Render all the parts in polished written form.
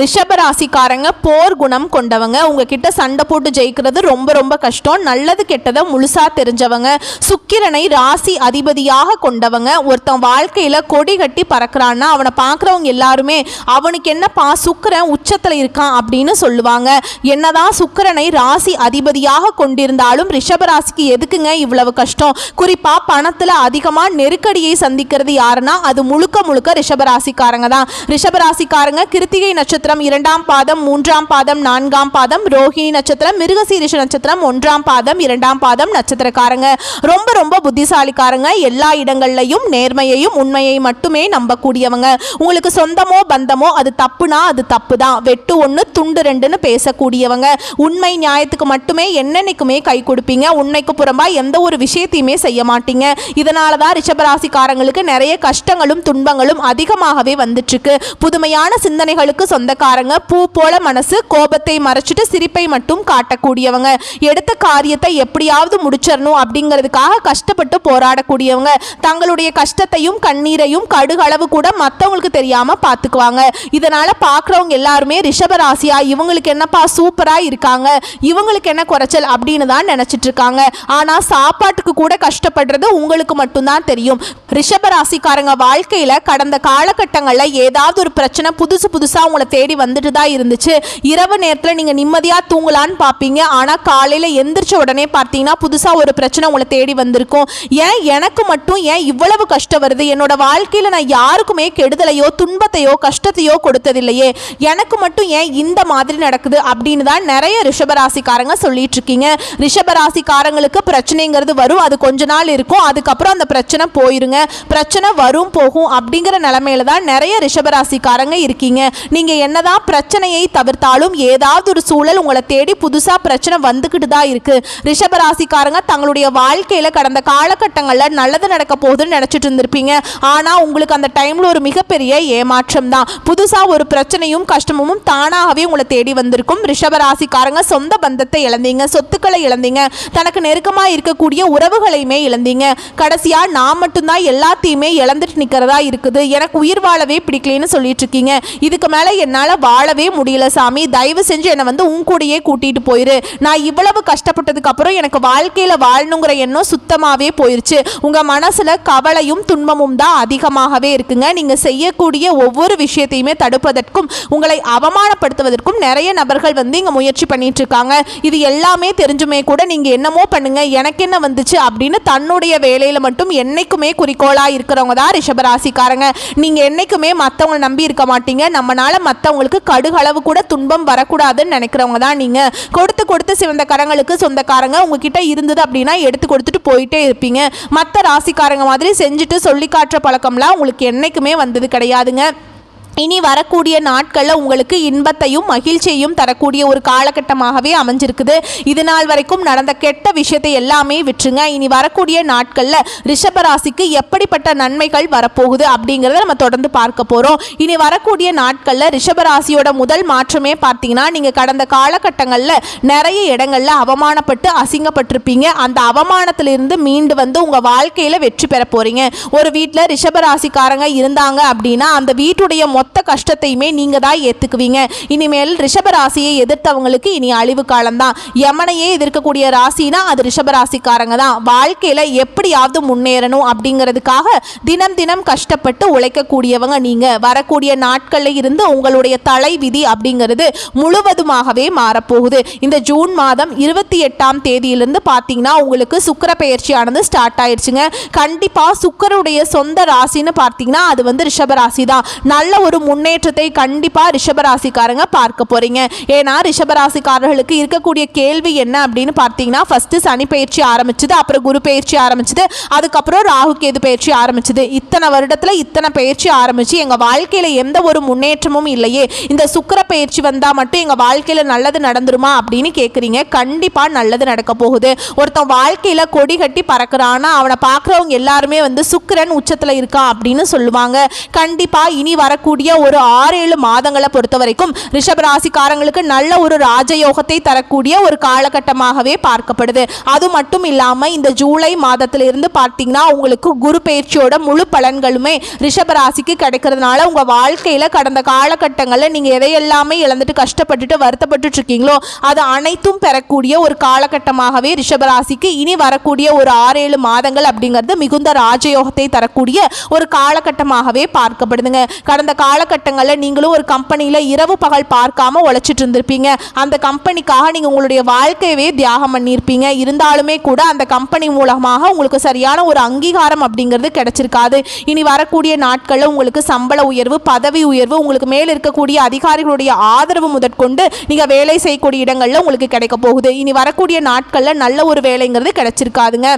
ரிஷபராசிக்காரங்க போர் குணம் கொண்டவங்க. உங்ககிட்ட சண்டை போட்டு ஜெயிக்கிறது ரொம்ப ரொம்ப கஷ்டம். நல்லது கெட்டதை முழுசா தெரிஞ்சவங்க. சுக்கிரனை ராசி அதிபதியாக கொண்டவங்க. ஒருத்தன் வாழ்க்கையில் கொடி கட்டி பறக்கிறான்னா அவனை பார்க்குறவங்க எல்லாருமே அவனுக்கு என்னப்பா சுக்கிரன் உச்சத்தில் இருக்கான் அப்படின்னு சொல்லுவாங்க. என்னதான் சுக்கிரனை ராசி அதிபதியாக கொண்டிருந்தாலும் ரிஷபராசிக்கு எதுக்குங்க இவ்வளவு கஷ்டம்? குறிப்பாக பணத்தில் அதிகமாக நெருக்கடியை சந்திக்கிறது யாருன்னா அது முழுக்க முழுக்க ரிஷபராசிக்காரங்க தான். ரிஷபராசிக்காரங்க கிருத்திகை நட்சத்திரம் 2ஆம் பாதம் 3ஆம் பாதம் 4ஆம் பாதம் ரோஹிணி நட்சத்திரம் மிருகசீரிஷ நட்சத்திரம் 1ஆம் பாதம் 2ஆம் பாதம் நட்சத்திரக்காரங்க. ரொம்ப ரொம்ப புத்திசாலிக்காரங்க. எல்லா இடங்கள்லையும் நேர்மையையும் உண்மையை மட்டுமே நம்பக்கூடியவங்க. உங்களுக்கு சொந்தமோ பந்தமோ அது தப்புனா அது தப்பு தான். வெட்டு ஒன்று துண்டு ரெண்டுன்னு பேசக்கூடியவங்க. உண்மை நியாயத்துக்கு மட்டுமே என்னென்னைக்குமே கை கொடுப்பீங்க. உண்மைக்கு புறம்பா எந்த ஒரு விஷயத்தையுமே செய்ய மாட்டீங்க. இதனால தான் ரிஷபராசிக்காரங்களுக்கு நிறைய கஷ்டங்களும் துன்பங்களும் அதிகமாகவே வந்துட்டு இருக்கு. புதுமையான சிந்தனைகளுக்கு சொந்தக்காரங்க. பூ போல மனசு, கோபத்தை மறைச்சிட்டு சிரிப்பை மட்டும் காட்டக்கூடியவங்க. எடுத்த காரியத்தை எப்படியாவது முடிச்சிடணும் அப்படிங்கிறதுக்காக கஷ்டப்பட்டு போராடக்கூடியவங்க. தங்களுடைய கஷ்டத்தையும் கண்ணீரையும் கடுகளவு கூட மற்றவங்களுக்கு தெரியாம பார்த்துக்குவாங்க. இதனால பார்க்குறவங்க எல்லாருமே ரிஷபராசியா இவங்களுக்கு என்னப்பா சூப்பரா இருக்காங்க, இவங்களுக்கு என்ன குறைச்சல் அப்படின்னு தான் நினைச்சிட்டு இருக்காங்க. ஆனா சாப்பாட்டுக்கு கூட கஷ்டப்படுறது உங்களுக்கு மட்டும்தான் தெரியும். ரிஷபராசிக்காரங்க வாழ்க்கையில கடந்த காலகட்டங்களில் ஏதாவது ஒரு பிரச்சனை புதுசா உங்களை தேடி வந்துட்டு தான் இருந்துச்சு. இரவு நேரத்தில் நீங்கள் நிம்மதியாக தூங்கலான்னு பார்ப்பீங்க. ஆனால் காலையில் எந்திரிச்ச உடனே பார்த்தீங்கன்னா புதுசாக ஒரு பிரச்சனை உங்களை தேடி வந்திருக்கும். ஏன் எனக்கு மட்டும் ஏன் இவ்வளவு கஷ்டம் வருது? என்னோட வாழ்க்கையில் நான் யாருக்குமே கெடுதலையோ துன்பத்தையோ கஷ்டத்தையோ கொடுத்ததில்லையே, எனக்கு மட்டும் ஏன் இந்த மாதிரி நடக்குது அப்படின்னு தான் நிறைய ரிஷபராசிக்காரங்க சொல்லிட்டு இருக்கீங்க. ரிஷபராசிக்காரங்களுக்கு பிரச்சனைங்கிறது வரும், அது கொஞ்ச நாள் இருக்கும், அதுக்கப்புறம் அந்த பிரச்சனை போயிருங்க. பிரச்சனை வரும் போகும் அப்படிங்கிற நிலைமையில தான் நிறைய ரிஷபராசிக்காரங்க இருக்கீங்க. நீங்க என்னதான் பிரச்சனையை தவிர்த்தாலும் ஏதாவது ஒரு சூழல் உங்களை தேடி புதுசா பிரச்சனை வந்துகிட்டு தான் இருக்கு. ரிஷபராசிக்காரங்க தங்களுடைய வாழ்க்கையில கடந்த காலகட்டங்களில் நல்லது நடக்க போகுதுன்னு நினைச்சிட்டு இருந்திருப்பீங்க. ஆனா உங்களுக்கு அந்த டைம்ல ஒரு மிகப்பெரிய ஏமாற்றம் தான். புதுசா ஒரு பிரச்சனையும் கஷ்டமும் தானாகவே உங்களை தேடி வந்திருக்கும். ரிஷபராசிக்காரங்க சொந்த பந்தத்தை இழந்தீங்க, சொத்துக்களை இழந்தீங்க, தனக்கு நெருக்கமா இருக்கக்கூடிய உறவுகளையுமே இழந்தீங்க. கடைசியா நான் மட்டும்தான் எல்லாத்தையுமே இழந்துட்டு நிக்கிறதா இருக்குது, எனக்கு உயிர் வாழவே பிடிக்கலன்னு சொல்லிட்டு இருக்கீங்க. இதுக்கு மேல என்னால் வாழவே முடியல சாமி, தயவு செஞ்சு என்னை வந்து உன் கூடயே கூட்டிட்டு போயிரு. நான் இவ்வளவு கஷ்டப்பட்டதுக்கு அப்புறம் எனக்கு வாழ்க்கையில் வாழணுங்கிற எண்ணம் சுத்தமாகவே போயிருச்சு. உங்கள் மனசில் கவலையும் துன்பமும் தான் அதிகமாகவே இருக்குங்க. நீங்கள் செய்யக்கூடிய ஒவ்வொரு விஷயத்தையுமே தடுப்பதற்கும் உங்களை அவமானப்படுத்துவதற்கும் நிறைய நபர்கள் வந்து இங்கே முயற்சி பண்ணிட்டு இருக்காங்க. இது எல்லாமே தெரிஞ்சுமே கூட நீங்கள் என்னமோ பண்ணுங்க, எனக்கு என்ன வந்துச்சு அப்படின்னு தன்னுடைய வேலையில் மட்டும் என்னைக்குமே குறிக்கோளாக இருக்கிறவங்க தான் ரிஷபராசிக்காரங்க. நீங்கள் என்னைக்குமே மற்றவங்களை நம்பி இருக்க மாட்டீங்க. நம்மனால மற்றவங்களுக்கு கடுகளவு கூட துன்பம் வரக்கூடாதுன்னு நினைக்கிறவங்க தான் நீங்க. கொடுத்து சிவந்த கரங்களுக்கு சொந்தக்காரங்க. உங்ககிட்ட இருந்தது அப்படின்னா எடுத்து கொடுத்துட்டு போயிட்டே இருப்பீங்க. மற்ற ராசிக்காரங்க மாதிரி செஞ்சுட்டு சொல்லி காட்டுற பழக்கம்லாம் உங்களுக்கு என்னைக்குமே வந்தது கிடையாதுங்க. இனி வரக்கூடிய நாட்களில் உங்களுக்கு இன்பத்தையும் மகிழ்ச்சியையும் தரக்கூடிய ஒரு காலகட்டமாகவே அமைஞ்சிருக்குது. இது நாள் வரைக்கும் நடந்த கெட்ட விஷயத்தை எல்லாமே விட்டுருங்க. இனி வரக்கூடிய நாட்களில் ரிஷபராசிக்கு எப்படிப்பட்ட நன்மைகள் வரப்போகுது அப்படிங்கிறத நம்ம தொடர்ந்து பார்க்க போகிறோம். இனி வரக்கூடிய நாட்களில் ரிஷபராசியோட முதல் மாற்றமே பார்த்தீங்கன்னா, நீங்கள் கடந்த காலகட்டங்களில் நிறைய இடங்களில் அவமானப்பட்டு அசிங்கப்பட்டிருப்பீங்க. அந்த அவமானத்திலிருந்து மீண்டு வந்து உங்கள் வாழ்க்கையில் வெற்றி பெற போகிறீங்க. ஒரு வீட்டில் ரிஷபராசிக்காரங்க இருந்தாங்க அப்படின்னா அந்த வீட்டுடைய மொத்த கஷ்டத்தையுமே நீங்க தான் ஏத்துக்குவீங்க. இனிமேல் ரிஷபராசியை எதிர்த்தவங்களுக்கு இனி அழிவு காலம்தான். யமனையே எதிர்க்கக்கூடிய ராசினா அது ரிஷபராசிக்காரங்க தான். வாழ்க்கையில எப்படியாவது முன்னேறணும் அப்படிங்கிறதுக்காக தினம் தினம் கஷ்டப்பட்டு உழைக்கக்கூடியவங்க நீங்க. வரக்கூடிய நாட்களில் இருந்து உங்களுடைய தலை விதி அப்படிங்கிறது முழுவதுமாகவே மாறப்போகுது. இந்த ஜூன் மாதம் 28ஆம் தேதியிலிருந்து பார்த்தீங்கன்னா உங்களுக்கு சுக்கிர பெயர்ச்சியானது ஸ்டார்ட் ஆயிடுச்சுங்க. கண்டிப்பா சுக்கிரனுடைய சொந்த ராசின்னு பார்த்தீங்கன்னா அது வந்து ரிஷபராசி தான். நல்ல ஒரு முன்னேற்றத்தை கண்டிப்பா ரிஷபராசிக்காரங்க பார்க்க போறீங்க. ஏன்னா ரிஷபராசிக்காரர்களுக்கு இருக்கக்கூடிய கேள்வி என்ன அப்படின்னு பார்த்தீங்கன்னா, ஃபர்ஸ்ட் சனி பயிற்சி ஆரம்பிச்சது, அப்புறம் குரு பயிற்சி ஆரம்பிச்சது, அதுக்கப்புறம் ராகு கேது பயிற்சி ஆரம்பிச்சது. இத்தனை வருடத்துல இத்தனை பயிற்சி ஆரம்பிச்சு எங்க வாழ்க்கையில எந்த ஒரு முன்னேற்றமும் இல்லையே, இந்த சுக்கிர பயிற்சி வந்தா மட்டும் எங்க வாழ்க்கையில நல்லது நடந்துருமா அப்படின்னு கேட்குறீங்க. கண்டிப்பா நல்லது நடக்க போகுது. ஒருத்தன் வாழ்க்கையில கொடி கட்டி பறக்கிறான்னா அவனை பார்க்குறவங்க எல்லாருமே வந்து சுக்கிரன் உச்சத்துல இருக்கான் அப்படின்னு சொல்லுவாங்க. கண்டிப்பா இனி வரக்கூடிய வரக்கூடிய ஒரு 6-7 மாதங்களை பொறுத்த வரைக்கும் ரிஷபராசிக்காரங்களுக்கு நல்ல ஒரு ராஜயோகத்தை தரக்கூடிய ஒரு காலகட்டமாகவே பார்க்கப்படுது. அது மட்டும் இல்லாம இந்த ஜூலை மாதத்திலிருந்து பார்த்தீங்கன்னா உங்களுக்கு குரு பயிற்சியோட முழு பலன்களுமே ரிஷபராசிக்கு கிடைக்கிறதுனால உங்க வாழ்க்கையில கடந்த காலகட்டங்களில் நீங்க எதையெல்லாமே இழந்துட்டு கஷ்டப்பட்டுட்டு வருத்தப்பட்டு இருக்கீங்களோ அது அனைத்தும் பெறக்கூடிய ஒரு காலகட்டமாகவே ரிஷபராசிக்கு இனி வரக்கூடிய ஒரு 6-7 மாதங்கள் அப்படிங்கிறது மிகுந்த ராஜயோகத்தை தரக்கூடிய ஒரு காலகட்டமாகவே பார்க்கப்படுதுங்க. கடந்த காலகட்டங்களில் நீங்களும் ஒரு கம்பெனியில் இரவு பகல் பார்க்காம உழைச்சிட்டு இருந்திருப்பீங்க. அந்த கம்பெனிக்காக நீங்க உங்களுடைய வாழ்க்கையவே தியாகம் பண்ணியிருப்பீங்க. இருந்தாலுமே கூட அந்த கம்பெனி மூலமாக உங்களுக்கு சரியான ஒரு அங்கீகாரம் அப்படிங்கிறது கிடைச்சிருக்காது. இனி வரக்கூடிய நாட்களில் உங்களுக்கு சம்பள உயர்வு, பதவி உயர்வு, உங்களுக்கு மேல் இருக்கக்கூடிய அதிகாரிகளுடைய ஆதரவு முதற்கொண்டு நீங்கள் வேலை செய்யக்கூடிய இடங்களில் உங்களுக்கு கிடைக்க போகுது. இனி வரக்கூடிய நாட்களில் நல்ல ஒரு வேலைங்கிறது கிடைச்சிருக்காதுங்க.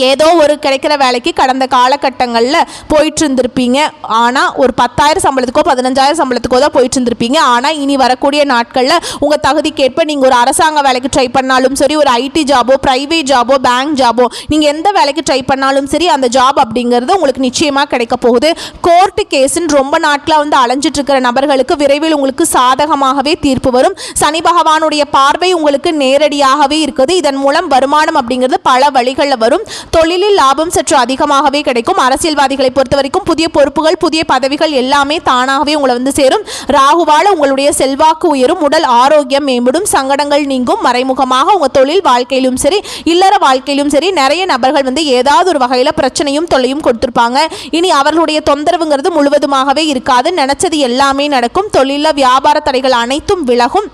ஏதோ ஒரு கிடைக்கிற வேலைக்கு கடந்த காலகட்டங்களில் போயிட்டு இருந்திருப்பீங்க. ஆனால் ஒரு 10,000 சம்பளத்துக்கோ 15,000 சம்பளத்துக்கோ தான் போயிட்டு இருந்திருப்பீங்க. ஆனால் இனி வரக்கூடிய நாட்களில் உங்கள் தகுதிக்கேற்ப நீங்கள் ஒரு அரசாங்க வேலைக்கு ட்ரை பண்ணாலும் சரி, ஒரு ஐடி ஜாபோ, ப்ரைவேட் ஜாபோ, பேங்க் ஜாபோ, நீங்கள் எந்த வேலைக்கு ட்ரை பண்ணாலும் சரி அந்த ஜாப் அப்படிங்கிறது உங்களுக்கு நிச்சயமாக கிடைக்க போகுது. கோர்ட்டு கேஸுன்னு ரொம்ப நாட்களாக வந்து அலைஞ்சிட்டு இருக்கிற நபர்களுக்கு விரைவில் உங்களுக்கு சாதகமாகவே தீர்ப்பு வரும். சனி பகவானுடைய பார்வை உங்களுக்கு நேரடியாகவே இருக்குது. இதன் மூலம் வருமானம் அப்படிங்கிறது பல வழிகளில் வரும். தொழிலில் லாபம் சற்று அதிகமாகவே கிடைக்கும். அரசியல்வாதிகளை பொறுத்த வரைக்கும் புதிய பொறுப்புகள், புதிய பதவிகள் எல்லாமே தானாகவே உங்களை வந்து சேரும். ராகுவால உங்களுடைய செல்வாக்கு உயரும், உடல் ஆரோக்கியம் மேம்படும், சங்கடங்கள் நீங்கும். மறைமுகமாக உங்க தொழில் வாழ்க்கையிலும் சரி, இல்லற வாழ்க்கையிலும் சரி நிறைய நபர்கள் வந்து ஏதாவது ஒரு வகையில பிரச்சனையும் தொல்லையும் கொடுத்திருப்பாங்க. இனி அவர்களுடைய தொந்தரவுங்கிறது முழுவதுமாகவே இருக்காது. நினைச்சது எல்லாமே நடக்கும். தொழில வியாபார தடைகள் அனைத்தும் விலகும்.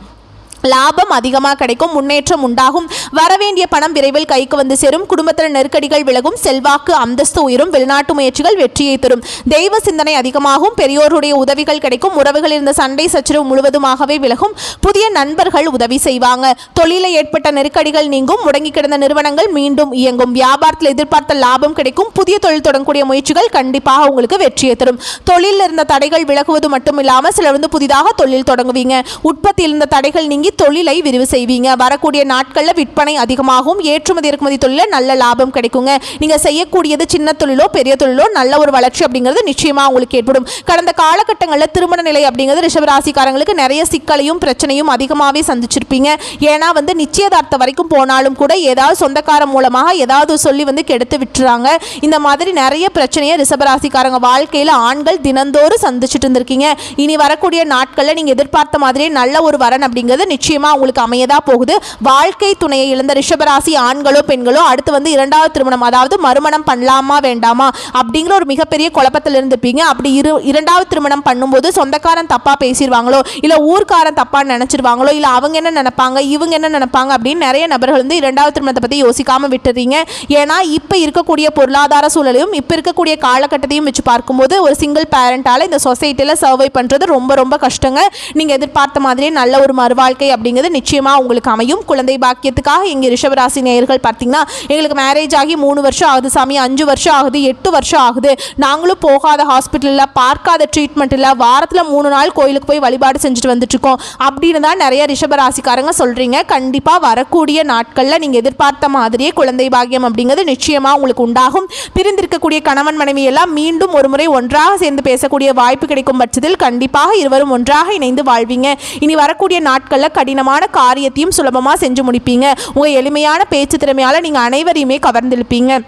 லாபம் அதிகமாக கிடைக்கும். முன்னேற்றம் உண்டாகும். வரவேண்டிய பணம் விரைவில் கைக்கு வந்து சேரும். குடும்பத்தில் நெருக்கடிகள் விலகும். செல்வாக்கு அந்தஸ்து உயரும். வெளிநாட்டு முயற்சிகள் வெற்றியை தரும். தெய்வ சிந்தனை அதிகமாகும். பெரியோருடைய உதவிகள் கிடைக்கும். உறவுகளில் இருந்த சண்டை சச்சரவு முழுவதுமாகவே விலகும். புதிய நண்பர்கள் உதவி செய்வாங்க. தொழிலில் ஏற்பட்ட நெருக்கடிகள் நீங்கும். முடங்கி கிடந்த நிறுவனங்கள் மீண்டும் இயங்கும். வியாபாரத்தில் எதிர்பார்த்த லாபம் கிடைக்கும். புதிய தொழில் தொடங்கக்கூடிய முயற்சிகள் கண்டிப்பாக உங்களுக்கு வெற்றியை தரும். தொழிலில் இருந்த தடைகள் விலகுவது மட்டும் இல்லாமல் சிலர் வந்து புதிதாக தொழில் தொடங்குவீங்க. உற்பத்தியில் இருந்த தடைகள் நீங்கி தொழிலை விரிவு செய்வீங்க. வரக்கூடிய நாட்களில் விற்பனை அதிகமாகும். ஏற்றுமதி இறக்குமதி தொழில நல்ல லாபம் கிடைக்குங்க. நீங்க செய்யக்கூடியது சின்ன தொழிலோ பெரிய தொழிலோ நல்ல ஒரு வளர்ச்சி அப்படிங்கிறது நிச்சயமா உங்களுக்கு ஏற்படும். கடந்த காலகட்டங்களில் திருமண நிலை அப்படிங்கிறது ரிஷபராசிக்காரங்களுக்கு நிறைய சிக்கலையும் பிரச்சனையும் அதிகமாகவே சந்திச்சிருப்பீங்க. ஏன்னா வந்து நிச்சயதார்த்தம் வரைக்கும் போனாலும் கூட ஏதாவது சொந்தக்காரன் மூலமாக ஏதாவது சொல்லி வந்து கெடுத்து விட்டுறாங்க. இந்த மாதிரி நிறைய பிரச்சனையை ரிஷபராசிக்காரங்க வாழ்க்கையில் ஆண்கள் தினந்தோறும் சந்திச்சுட்டு இருந்திருக்கீங்க. இனி வரக்கூடிய நாட்களில் நீங்க எதிர்பார்த்த மாதிரியே நல்ல ஒரு வரன் அப்படிங்கிறது நிச்சயமா உங்களுக்கு அமையதா போகுது. வாழ்க்கை துணையை இழந்த ரிஷபராசி ஆண்களோ பெண்களோ அடுத்து வந்து 2வது திருமணம், அதாவது மறுமணம் பண்ணலாமா வேண்டாமா அப்படிங்கிற ஒரு மிகப்பெரிய குழப்பத்தில் இருந்திருப்பீங்க. அப்படி 2வது திருமணம் பண்ணும்போது சொந்தக்காரன் தப்பா பேசிடுவாங்களோ, இல்ல ஊர்க்காரன் தப்பா நினைச்சிருவாங்களோ, இல்ல அவங்க என்ன நினைப்பாங்க, இவங்க என்ன நினைப்பாங்க அப்படின்னு நிறைய நபர்கள் வந்து 2வது திருமணத்தை பத்தி யோசிக்காம விட்டுறீங்க. ஏன்னா இப்ப இருக்கக்கூடிய பொருளாதார சூழலையும் இப்ப இருக்கக்கூடிய காலகட்டத்தையும் வச்சு பார்க்கும்போது ஒரு சிங்கிள் பேரண்டால இந்த சொசைட்டில சர்வை பண்றது ரொம்ப ரொம்ப கஷ்டங்க. நீங்க எதிர்பார்த்த மாதிரியே நல்ல ஒரு மறுவாழ்க்கை அப்படிங்கிறது நிச்சயமா உங்களுக்கு அமையும். குழந்தை பாக்கியத்துக்காக எங்க ரிஷபராசி நேயர்கள் பார்த்தீங்கன்னா எங்களுக்கு மேரேஜ் ஆகி 3 வருஷம் ஆகுது சாமி, 5 வருஷம் ஆகுது, 8 வருஷம் ஆகுது, நாங்களும் போகாத ஹாஸ்பிட்டலில் பார்க்காத ட்ரீட்மெண்ட் இல்லை, வாரத்தில் 3 நாள் கோயிலுக்கு போய் வழிபாடு செஞ்சுட்டு வந்துட்டு இருக்கோம் அப்படின்னு தான் நிறைய ரிஷபராசிக்காரங்க சொல்றீங்க. கண்டிப்பா வரக்கூடிய நாட்களில் நீங்க எதிர்பார்த்த மாதிரியே குழந்தை பாக்கியம் அப்படிங்கிறது நிச்சயமா உங்களுக்கு உண்டாகும். பிரிந்திருக்கக்கூடிய கணவன் மனைவி எல்லாம் மீண்டும் ஒரு முறை ஒன்றாக சேர்ந்து பேசக்கூடிய வாய்ப்பு கிடைக்கும் பட்சத்தில் கண்டிப்பாக இருவரும் ஒன்றாக இணைந்து வாழ்வீங்க. இனி வரக்கூடிய நாட்களில் கடினமான காரியத்தையும் சுலபமாக செஞ்சு முடிப்பீங்க. உங்கள் எளிமையான பேச்சு திறமையால் நீங்கள் அனைவரையுமே கவர்ந்திருப்பீங்க.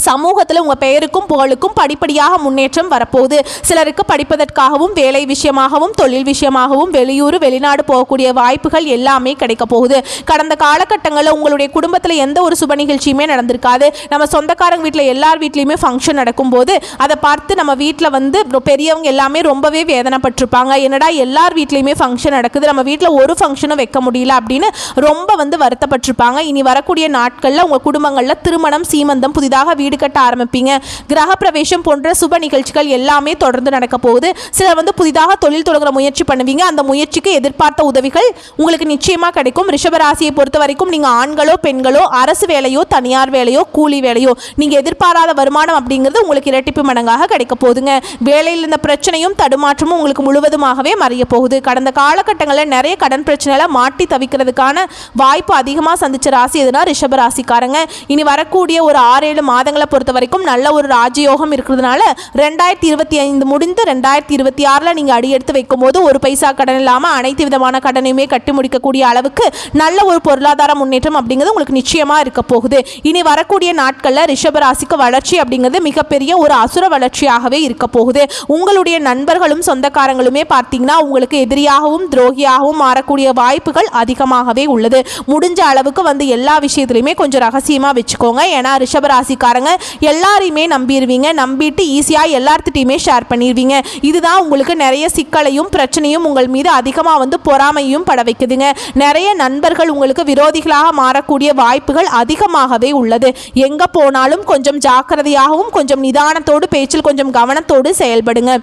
சமூகத்தில் உங்கள் பெயருக்கும் புகழுக்கும் படிப்படியாக முன்னேற்றம் வரப்போகுது. சிலருக்கு படிப்பதற்காகவும் வேலை விஷயமாகவும் தொழில் விஷயமாகவும் வெளியூர் வெளிநாடு போகக்கூடிய வாய்ப்புகள் எல்லாமே கிடைக்க போகுது. கடந்த காலகட்டங்களில் உங்களுடைய குடும்பத்தில் எந்த ஒரு சுப நிகழ்ச்சியுமே நடந்திருக்காது. நம்ம சொந்தக்காரங்க வீட்டில் எல்லார் வீட்லேயுமே ஃபங்க்ஷன் நடக்கும்போது அதை பார்த்து நம்ம வீட்டில் வந்து பெரியவங்க எல்லாமே ரொம்பவே வேதனைப்பட்டிருப்பாங்க. என்னடா எல்லார் வீட்லேயுமே ஃபங்க்ஷன் நடக்குது, நம்ம வீட்டில் ஒரு ஃபங்க்ஷனும் வைக்க முடியல அப்படின்னு ரொம்ப வந்து வருத்தப்பட்டிருப்பாங்க. இனி வரக்கூடிய நாட்களில் உங்கள் குடும்பங்களில் திருமணம், சீமந்தம், புதிதாக வீடு கட்ட ஆரம்பிப்பீங்க. கிரக பிரவேசம் போன்ற சுப நிகழ்ச்சிகள் எல்லாமே தொடர்ந்து நடக்க போகுது. சிலர் வந்து புதிதாக தொழில் தொடங்குற முயற்சி பண்ணுவீங்க. அந்த முயற்சிக்கு எதிர்பார்த்த உதவிகள் உங்களுக்கு நிச்சயமா கிடைக்கும். ரிஷபராசியை பொறுத்த வரைக்கும் நீங்க ஆண்களோ பெண்களோ, அரசு வேலையோ தனியார் வேலையோ கூலி வேலையோ, நீங்க எதிர்பாராத வருமானம் அப்படிங்கிறது உங்களுக்கு இரட்டிப்பு மடங்காக கிடைக்க போகுதுங்க. வேலையில் இருந்த பிரச்சனையும் தடுமாற்றமும் உங்களுக்கு முழுவதுமாகவே மறைய போகுது. கடந்த காலகட்டங்களில் நிறைய கடன் பிரச்சனைகளை மாட்டி தவிக்கிறதுக்கான வாய்ப்பு அதிகமாக சந்திச்ச ராசி எதுனா ரிஷபராசிக்காரங்க. இனி வரக்கூடிய ஒரு 6-7 மாதங்கள் காலங்களை பொறுத்த வரைக்கும் நல்ல ஒரு ராஜயோகம் இருக்கிறதுனால 2025 முடிந்து 2026 நீங்கள் அடியெடுத்து வைக்கும் போது ஒரு பைசா கடன் இல்லாமல் அனைத்து விதமான கடனையுமே கட்டி முடிக்கக்கூடிய அளவுக்கு நல்ல ஒரு பொருளாதார முன்னேற்றம் அப்படிங்கிறது உங்களுக்கு நிச்சயமாக இருக்க போகுது. இனி வரக்கூடிய நாட்களில் ரிஷபராசிக்கு வளர்ச்சி அப்படிங்கிறது மிகப்பெரிய ஒரு அசுர வளர்ச்சியாகவே இருக்க போகுது. உங்களுடைய நண்பர்களும் சொந்தக்காரங்களுமே பார்த்தீங்கன்னா உங்களுக்கு எதிரியாகவும் துரோகியாகவும் மாறக்கூடிய வாய்ப்புகள் அதிகமாகவே உள்ளது. முடிஞ்ச அளவுக்கு வந்து எல்லா விஷயத்துலையுமே கொஞ்சம் ரகசியமாக வச்சுக்கோங்க. ஏன்னா ரிஷபராசிக்காரங்க எல்லாரையுமே நம்பிடுவீங்க, நம்பிட்டு ஈஸியாக எல்லார்த்திட்டையுமே ஷேர் பண்ணிடுவீங்க. இதுதான் உங்களுக்கு நிறைய சிக்கலையும் பிரச்சனையும் உங்கள் மீது அதிகமாக வந்து பொறாமையும் பட வைக்குதுங்க. நிறைய நண்பர்கள் உங்களுக்கு விரோதிகளாக மாறக்கூடிய வாய்ப்புகள் அதிகமாகவே உள்ளது. எங்கே போனாலும் கொஞ்சம் ஜாக்கிரதையாகவும் கொஞ்சம் நிதானத்தோடு பேச்சில் கொஞ்சம் கவனத்தோடு செயல்படுங்க.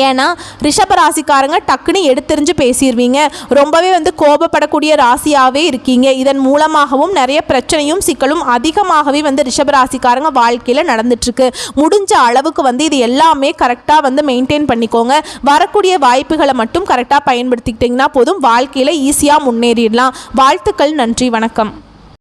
ஏன்னா ரிஷபராசிக்காரங்க டக்குன்னு எடுத்தெறிஞ்சு பேசிடுவீங்க. ரொம்பவே வந்து கோபப்படக்கூடிய ராசியாகவே இருக்கீங்க. இதன் மூலமாகவும் நிறைய பிரச்சனையும் சிக்கலும் அதிகமாகவே வந்து ரிஷபராசிக்காரங்க வாழ்க்கையில் நடந்துட்டுருக்கு. முடிஞ்ச அளவுக்கு வந்து இது எல்லாமே கரெக்டாக வந்து மெயின்டைன் பண்ணிக்கோங்க. வரக்கூடிய வாய்ப்புகளை மட்டும் கரெக்டாக பயன்படுத்திக்கிட்டிங்கன்னா போதும், வாழ்க்கையில் ஈஸியாக முன்னேறிடலாம். வாழ்த்துக்கள். நன்றி. வணக்கம்.